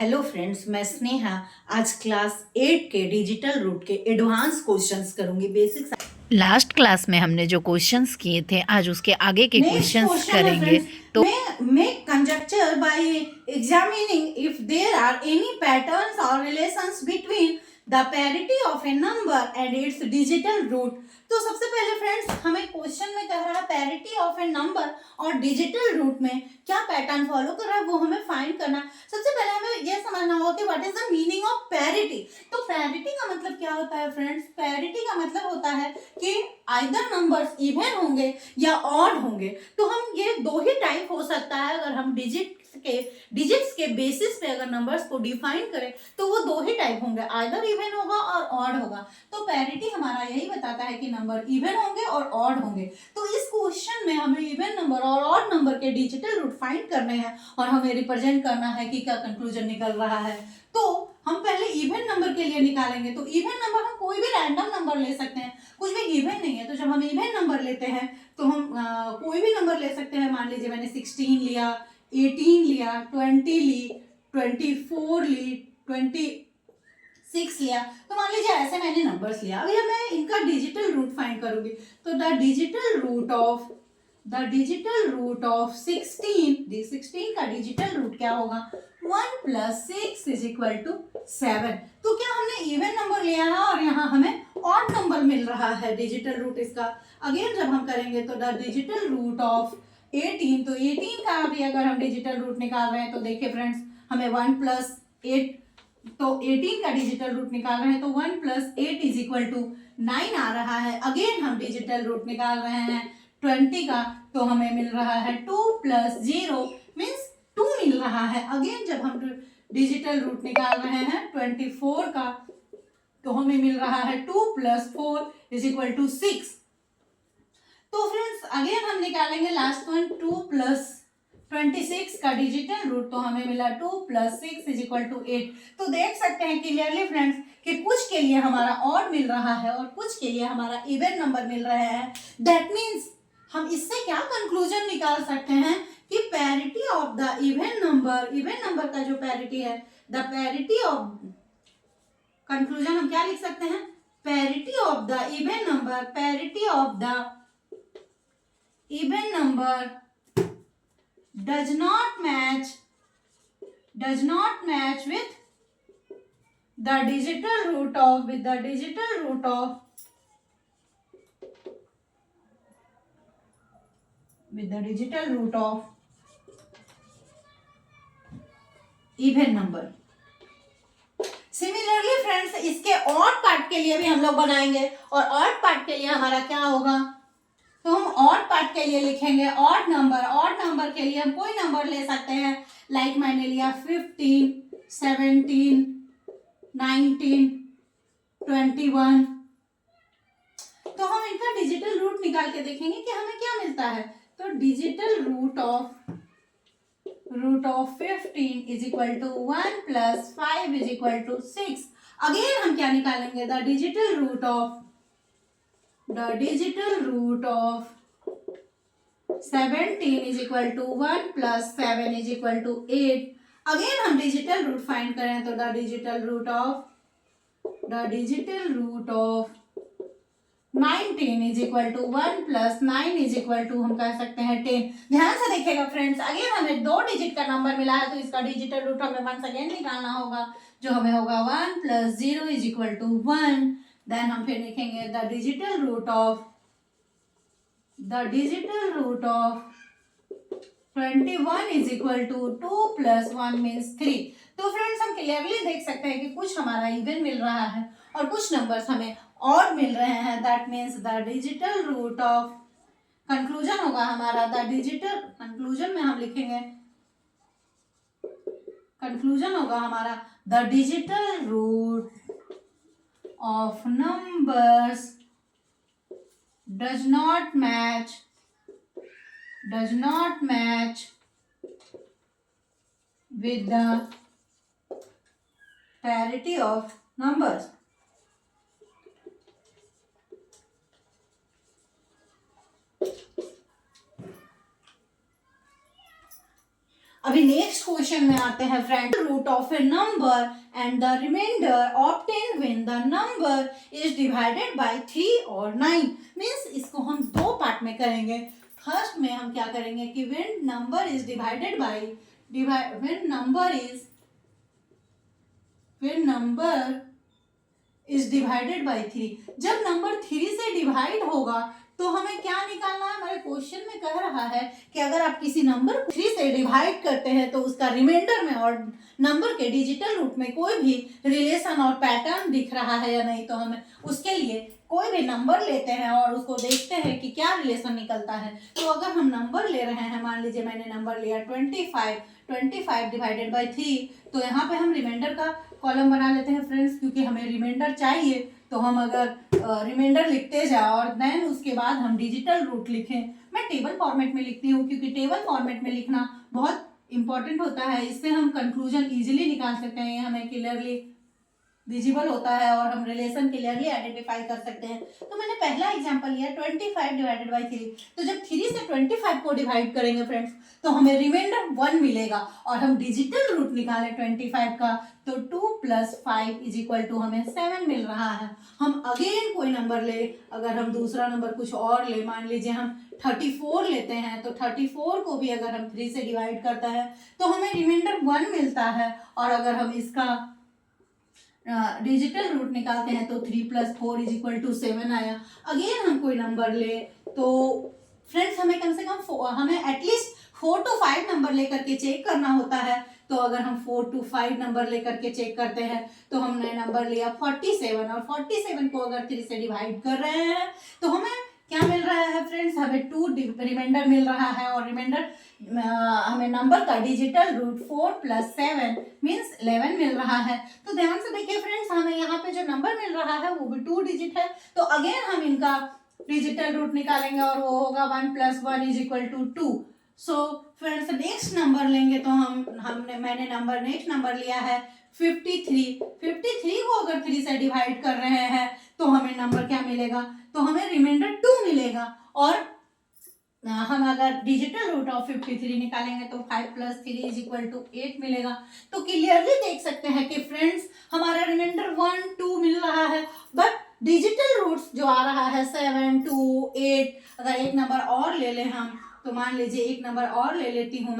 Hello friends, मैं स्नेहा आज class 8 के डिजिटल रूट के एडवांस क्वेश्चंस करूंगी। बेसिक्स लास्ट क्लास में हमने जो क्वेश्चंस किए थे आज उसके आगे के नेक्स्ट क्वेश्चंस क्वेश्चन है करेंगे। फ्रेंड्स, तो make conjecture by examining if there are any patterns or relations between the parity of a number and its digital root। तो सबसे पहले फ्रेंड्स हमें क्वेश्चन में कह रहा है पैरिटी ऑफ ए नंबर और डिजिटल रूट में क्या पैटर्न फॉलो कर रहा है वो हमें फाइंड करना है। सबसे पहले हमें यह समझना होगा कि what is the meaning of parity. तो पैरिटी का मतलब क्या होता है फ्रेंड्स? पैरिटी का मतलब होता है कि आइदर नंबर्स इवन होंगे या ऑड होंगे। तो हम ये दो ही टाइप हो सकता है। अगर हम डिजिट्स के बेसिस पे अगर नंबर्स को डिफाइन करें तो वो दो ही टाइप होंगे, आइदर इवन होगा और ऑड होगा। तो पैरिटी हमारा यही बताता है कि नंबर इवन होंगे और ऑड होंगे। तो इस क्वेश्चन में हमें इवन नंबर और ऑड नंबर के डिजिटल रूट फाइंड करने हैं और हमें रिप्रेजेंट करना है कि क्या कंक्लूजन निकल रहा है। तो हम पहले इवन नंबर के लिए निकालेंगे। तो इवन नंबर हम कोई भी रैंडम नंबर ले सकते हैं, कुछ भी गिवन नहीं है। तो जब हम इवन नंबर लेते हैं तो हम कोई भी नंबर ले सकते हैं। मान लीजिए मैंने 16 लिया, 18 लिया, 20 ली, 24 ली, 26 लिया। तो मान लीजिए ऐसे मैंने नंबर्स लिया। अभी मैं इनका डिजिटल रूट फाइंड करूंगी। तो द डिजिटल रूट ऑफ 16 का डिजिटल रूट क्या होगा? 1 + 6 = 7। तो क्या हमने इवन नंबर लिया है और यहाँ हमें ऑड नंबर मिल रहा है डिजिटल रूट इसका। अगेन जब हम करेंगे तो द डिजिटल रूट ऑफ 18, तो 18 का भी अगर हम डिजिटल रूट निकाल रहे हैं तो देखिए फ्रेंड्स हमें 1 + 8, तो 18 का डिजिटल रूट निकाल रहे हैं तो 1 + 8 = 9 आ रहा है। अगेन हम डिजिटल रूट निकाल रहे हैं 20 का, तो हमें मिल रहा है 2 + 0 मीन्स 2 मिल रहा है। अगेन जब हम डिजिटल रूट निकाल रहे हैं 24 का, तो हमें मिल रहा है 2 + 4 = 6। तो फ्रेंड्स अगेन हम निकालेंगे लास्ट वन 2 + 26 का डिजिटल रूट, तो हमें मिला 2 + 6 = 8। तो देख सकते हैं क्लियरली फ्रेंड्स कि कुछ के लिए हमारा ऑड मिल रहा है और कुछ के लिए हमारा इवन नंबर मिल रहे हैं। दैट मीन्स हम इससे क्या कंक्लूजन निकाल सकते हैं कि parity of the even number का जो पैरिटी है, द पैरिटी ऑफ, कंक्लूजन हम क्या लिख सकते हैं? Parity of the even number, parity of the even number does not match with the digital root of with the digital root of even number। Similarly friends इसके odd part के लिए भी हम लोग बनाएंगे और ऑड पार्ट के लिए हमारा क्या होगा? तो हम ऑड पार्ट के लिए लिखेंगे ऑड नंबर के लिए हम कोई नंबर ले सकते हैं। लाइक मैंने लिया 15, 17, 19, 21। तो हम इनका डिजिटल रूट निकाल के देखेंगे कि हमें क्या मिलता है। तो डिजिटल रूट ऑफ 15 = 1 + 5 = 6। अगेन हम क्या निकालेंगे? The digital root of 17 = 1 + 7 = 8। Again हम डिजिटल रूट फाइंड करें तो द डिजिटल रूट ऑफ 19 = 1 + 9 = हम कह सकते हैं 10। ध्यान से देखिएगा फ्रेंड्स, अगेन हमें 2 डिजिट का नंबर मिला है तो इसका डिजिटल रूट हमें वंस अगेन निकालना होगा, जो हमें होगा 1 + 0 = 1। देन हम फिर लिखेंगे the digital root of 21 = 2 + 1 means 3। तो फ्रेंड्स हम क्लियरली देख सकते हैं कि कुछ हमारा इवन मिल रहा है और कुछ नंबर्स हमें ऑड मिल रहे हैं। That means the digital root of, conclusion होगा हमारा द डिजिटल, कंक्लूजन में हम लिखेंगे, कंक्लूजन होगा हमारा the digital root of numbers does not match with the parity of numbers। अभी नेक्स्ट क्वेश्चन में आते हैं friend. Root of a number and the remainder obtain when the number is divided by 3 और 9। Means इसको हम दो part में करेंगे। फर्स्ट में हम क्या करेंगे कि when number is divided by when number is divided by 3, जब नंबर 3 से डिवाइड होगा तो हमें क्या निकालना है। हमारे क्वेश्चन में कह रहा है कि अगर आप किसी नंबर को 3 से डिवाइड करते हैं तो उसका रिमाइंडर में और नंबर के डिजिटल रूट में कोई भी रिलेशन और पैटर्न दिख रहा है या नहीं, तो हमें उसके लिए कोई भी नंबर लेते हैं और उसको देखते हैं कि क्या रिलेशन निकलता है। तो अगर हम नंबर ले रहे हैं, मान लीजिए मैंने नंबर लिया 25 डिवाइडेड बाई 3, तो यहाँ पे हम रिमाइंडर का कॉलम बना लेते हैं फ्रेंड्स, क्योंकि हमें रिमाइंडर चाहिए। तो हम अगर रिमाइंडर लिखते जाओ और देन उसके बाद हम डिजिटल रूट लिखें। मैं टेबल फॉर्मेट में लिखती हूँ क्योंकि टेबल फॉर्मेट में लिखना बहुत इंपॉर्टेंट होता है। इससे हम कंक्लूजन इजीली निकाल सकते हैं, हमें क्लियरली विजिबल होता है और हम रिलेशन क्लियरली आइडेंटिफाई कर सकते हैं। तो मैंने पहला एग्जांपल लिया 25 डिवाइडेड बाई 3। तो जब 3 से 25 को डिवाइड करेंगे फ्रेंड्स तो हमें रिमाइंडर 1 मिलेगा और हम डिजिटल रूट निकालें 25 का तो 2 + 5 = हमें 7 मिल रहा है। हम अगेन कोई नंबर ले, अगर हम दूसरा नंबर कुछ और ले, मान लीजिए हम 34 लेते हैं तो 34 को भी अगर हम 3 से डिवाइड करता है तो हमें रिमाइंडर 1 मिलता है। और अगर हम इसका डिजिटल रूट निकालते हैं तो 3 + 4 = 7 आया। अगेन हम कोई नंबर ले तो फ्रेंड्स हमें कम से कम हमें एटलीस्ट 4 to 5 नंबर लेकर के चेक करना होता है। तो अगर हम 4 to 5 नंबर लेकर के चेक करते हैं तो हमने नंबर लिया 47 और 47 को अगर 3 से डिवाइड कर रहे हैं तो हमें क्या मिल रहा है फ्रेंड्स, हमें 2 रिमाइंडर मिल रहा है और रिमाइंडर हमें नंबर का डिजिटल रूट 4 + 7 मीन्स 11 मिल रहा है। तो ध्यान से देखिए फ्रेंड्स, हमें यहाँ पे जो नंबर मिल रहा है वो भी 2 डिजिट है। तो अगेन हम इनका डिजिटल रूट निकालेंगे और वो होगा 1 + 1 = 2। सो फ्रेंड्स नेक्स्ट नंबर लेंगे तो मैंने नेक्स्ट नंबर लिया है 53। 53 को अगर 3 से डिवाइड कर रहे हैं तो हमें नंबर क्या मिलेगा, तो हमें रिमाइंडर 2 मिलेगा। और हम अगर डिजिटल रूट ऑफ 53 निकालेंगे तो 5 + 3 = 8 मिलेगा। तो क्लियरली देख सकते हैं कि फ्रेंड्स हमारा रिमाइंडर 1 2 मिल रहा है, बट डिजिटल रूट्स जो आ रहा है 7 2 8। अगर एक नंबर और ले लें हम, तो मान लीजिए एक नंबर और ले लेती हूँ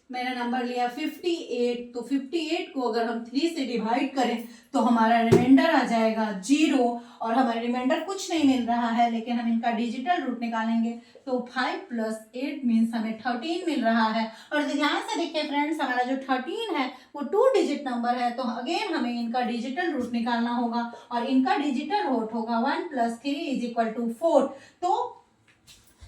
मैंने नंबर लिया 58। तो 58 को अगर हम 3 से डिवाइड करें तो हमारा रिमाइंडर आ जाएगा 0 और हमारा रिमाइंडर कुछ नहीं मिल रहा है, लेकिन हम इनका डिजिटल रूट निकालेंगे तो 5 + 8 मीन्स हमें 13 मिल रहा है। और ध्यान से देखिए फ्रेंड्स, हमारा जो 13 है वो 2 डिजिट नंबर है। तो अगेन हमें इनका डिजिटल रूट निकालना होगा और इनका डिजिटल रूट होगा 1 + 3 = 4। तो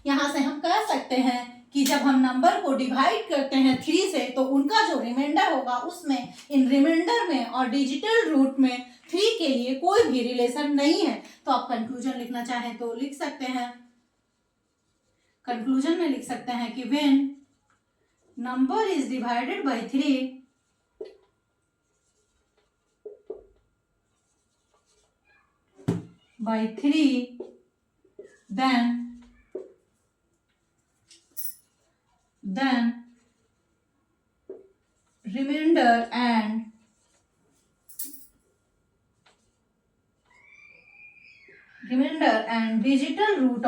यहाँ से हम कह सकते हैं कि जब हम नंबर को डिवाइड करते हैं 3 से तो उनका जो रिमाइंडर होगा उसमें इन रिमाइंडर में और डिजिटल रूट में 3 के लिए कोई भी रिलेशन नहीं है। तो आप कंक्लूजन लिखना चाहें तो लिख सकते हैं। कंक्लूजन में लिख सकते हैं कि when number is divided by 3 then remainder and digital root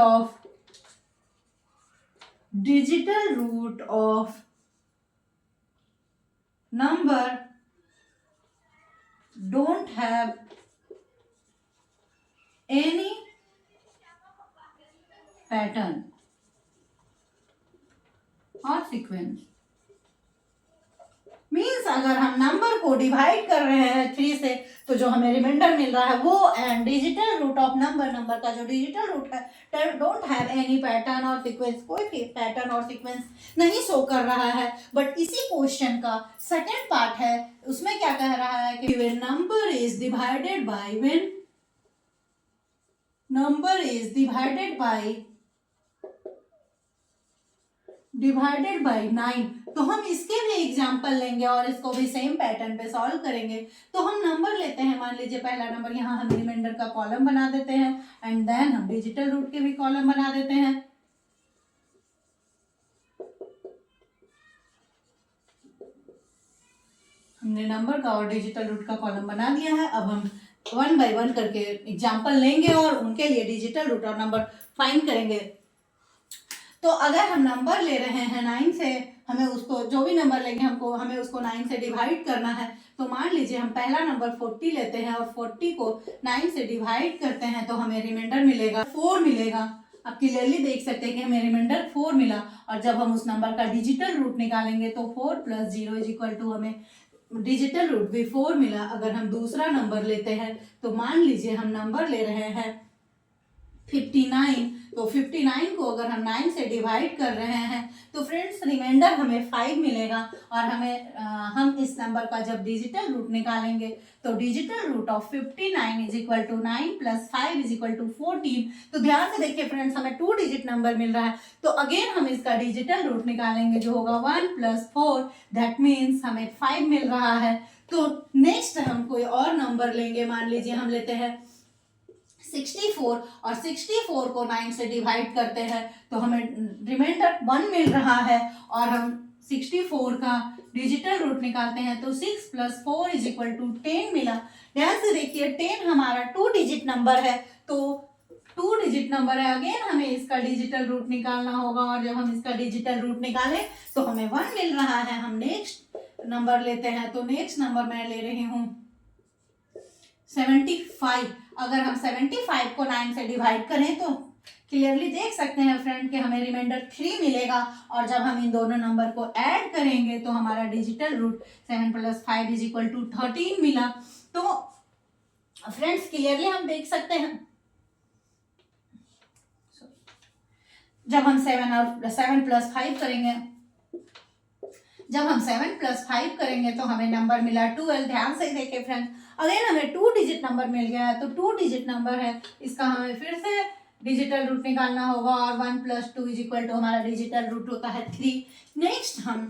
of number don't have any pattern और सीक्वेंस। मीन्स अगर हम नंबर को डिवाइड कर रहे हैं 3 से तो जो हमें रिमाइंडर मिल रहा है वो and digital root of number का जो डिजिटल रूट है डोंट हैव एनी पैटर्न और सीक्वेंस, कोई भी पैटर्न और सीक्वेंस नहीं शो कर रहा है। बट इसी क्वेश्चन का सेकेंड पार्ट है, उसमें क्या कह रहा है कि when number is divided bye 9। तो हम इसके भी एग्जाम्पल लेंगे और इसको भी सेम पैटर्न पे सॉल्व करेंगे। तो हम नंबर लेते हैं, मान लीजिए पहला नंबर, यहाँ हम रिमाइंडर का कॉलम बना देते हैं एंड देन हम डिजिटल रूट के भी कॉलम बना देते हैं। हमने नंबर का और डिजिटल रूट का कॉलम बना दिया है। अब हम 1 बाय 1 करके एग्जाम्पल लेंगे और उनके लिए डिजिटल रूट और नंबर फाइंड करेंगे। तो अगर हम नंबर ले रहे हैं 9 से, हमें उसको जो भी नंबर लेंगे हमें उसको 9 से डिवाइड करना है। तो मान लीजिए हम पहला नंबर 40 लेते हैं और 40 को 9 से डिवाइड करते हैं, तो हमें रिमाइंडर मिलेगा 4 मिलेगा। आप क्लियरली देख सकते हैं कि हमें रिमाइंडर 4 मिला। और जब हम उस नंबर का डिजिटल रूट निकालेंगे तो 4 + 0 = हमें डिजिटल रूट भी 4 मिला। अगर हम दूसरा नंबर लेते हैं तो मान लीजिए हम नंबर ले रहे हैं 59, तो 59 को अगर हम 9 से डिवाइड कर रहे हैं तो फ्रेंड्स रिमाइंडर हमें 5 मिलेगा। और हम इस नंबर का जब डिजिटल रूट निकालेंगे तो डिजिटल रूट ऑफ 59 = 9 + 5 = 14। तो ध्यान से देखिए फ्रेंड्स, हमें 2 डिजिट नंबर मिल रहा है। तो अगेन हम इसका डिजिटल रूट निकालेंगे जो होगा 1 + 4, दैट मीन्स हमें 5 मिल रहा है। तो नेक्स्ट हम कोई और नंबर लेंगे। मान लीजिए हम लेते हैं 64 और 64 को 9 से डिवाइड करते हैं तो हमें रिमाइंडर 1 मिल रहा है। और हम 64 का डिजिटल रूट निकालते हैं तो 6 + 4 = 10 मिला। ध्यान से देखिए 10 हमारा 2 डिजिट नंबर है। तो 2 डिजिट नंबर है, अगेन हमें इसका डिजिटल रूट निकालना होगा। और जब हम इसका डिजिटल रूट निकालें तो हमें 1 मिल रहा है। हम नेक्स्ट नंबर लेते हैं। तो नेक्स्ट नंबर मैं ले रही हूँ 75। अगर हम 75 को 9 से डिवाइड करें तो क्लियरली देख सकते हैं फ्रेंड कि हमें रिमाइंडर 3 मिलेगा। और जब हम इन दोनों नंबर को ऐड करेंगे तो हमारा डिजिटल रूट 7 + 5 = 13 मिला। तो फ्रेंड्स क्लियरली हम देख सकते हैं जब हम 7 + 5 करेंगे, जब हम 7 + 5 करेंगे तो हमें नंबर मिला 12। ध्यान से देखिए फ्रेंड्स, अगेन हमें 2 डिजिट नंबर मिल गया है। तो 2 डिजिट नंबर है, इसका हमें फिर से डिजिटल रूट निकालना होगा। और 1 + 2 = हमारा डिजिटल रूट होता है 3। नेक्स्ट हम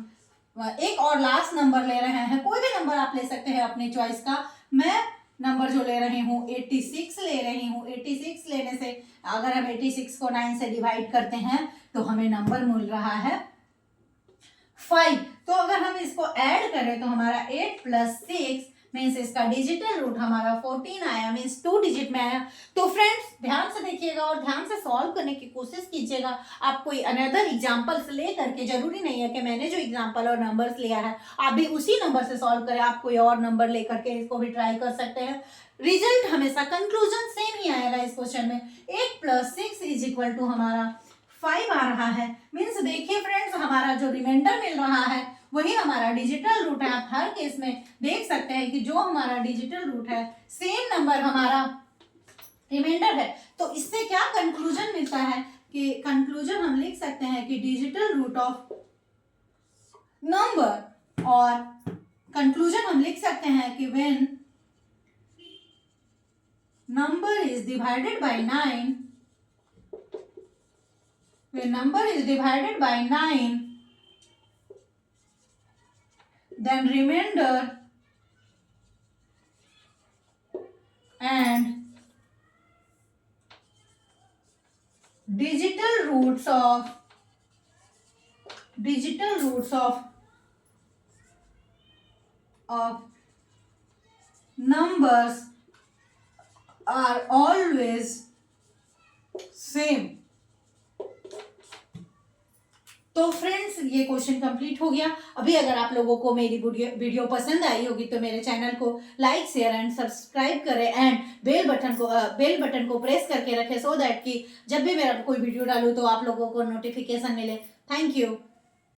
एक और लास्ट नंबर ले रहे हैं। कोई भी नंबर आप ले सकते हैं अपनी चॉइस का। मैं नंबर जो ले रही हूँ 86 ले रही हूँ। 86 लेने से अगर हम 86 को 9 से डिवाइड करते हैं तो हमें नंबर मिल रहा है 5। तो अगर हम इसको ऐड करें तो हमारा 8 + 6 मीन्स इसका डिजिटल रूट हमारा 14 आया, मीन्स 2 डिजिट में आया। तो फ्रेंड्स ध्यान से देखिएगा और ध्यान से सॉल्व करने की कोशिश कीजिएगा। आप कोई अनदर एग्जाम्पल्स ले करके, जरूरी नहीं है कि मैंने जो एग्जाम्पल और नंबर्स लिया है आप भी उसी नंबर से सॉल्व करें। आप कोई और नंबर ले करके इसको भी ट्राई कर सकते हैं। रिजल्ट हमेशा कंक्लूजन सेम ही आएगा इस क्वेश्चन में। 8 + 6 = हमारा 5 आ रहा है। मीन्स देखिए फ्रेंड्स, हमारा जो रिमाइंडर मिल रहा है वही हमारा डिजिटल रूट है। आप हर केस में देख सकते हैं कि जो हमारा डिजिटल रूट है सेम नंबर हमारा रिमाइंडर है। तो इससे क्या कंक्लूजन मिलता है कि कंक्लूजन हम लिख सकते हैं कि डिजिटल रूट ऑफ नंबर, और कंक्लूजन हम लिख सकते हैं कि when number is divided bye 9, when number is divided by 9, then remainder and digital roots of numbers are always same। तो फ्रेंड्स ये क्वेश्चन कंप्लीट हो गया। अभी अगर आप लोगों को मेरी वीडियो पसंद आई होगी तो मेरे चैनल को लाइक, शेयर एंड सब्सक्राइब करें एंड बेल बटन को प्रेस करके रखें, सो दैट कि जब भी मेरा कोई वीडियो डालूँ तो आप लोगों को नोटिफिकेशन मिले। Thank you.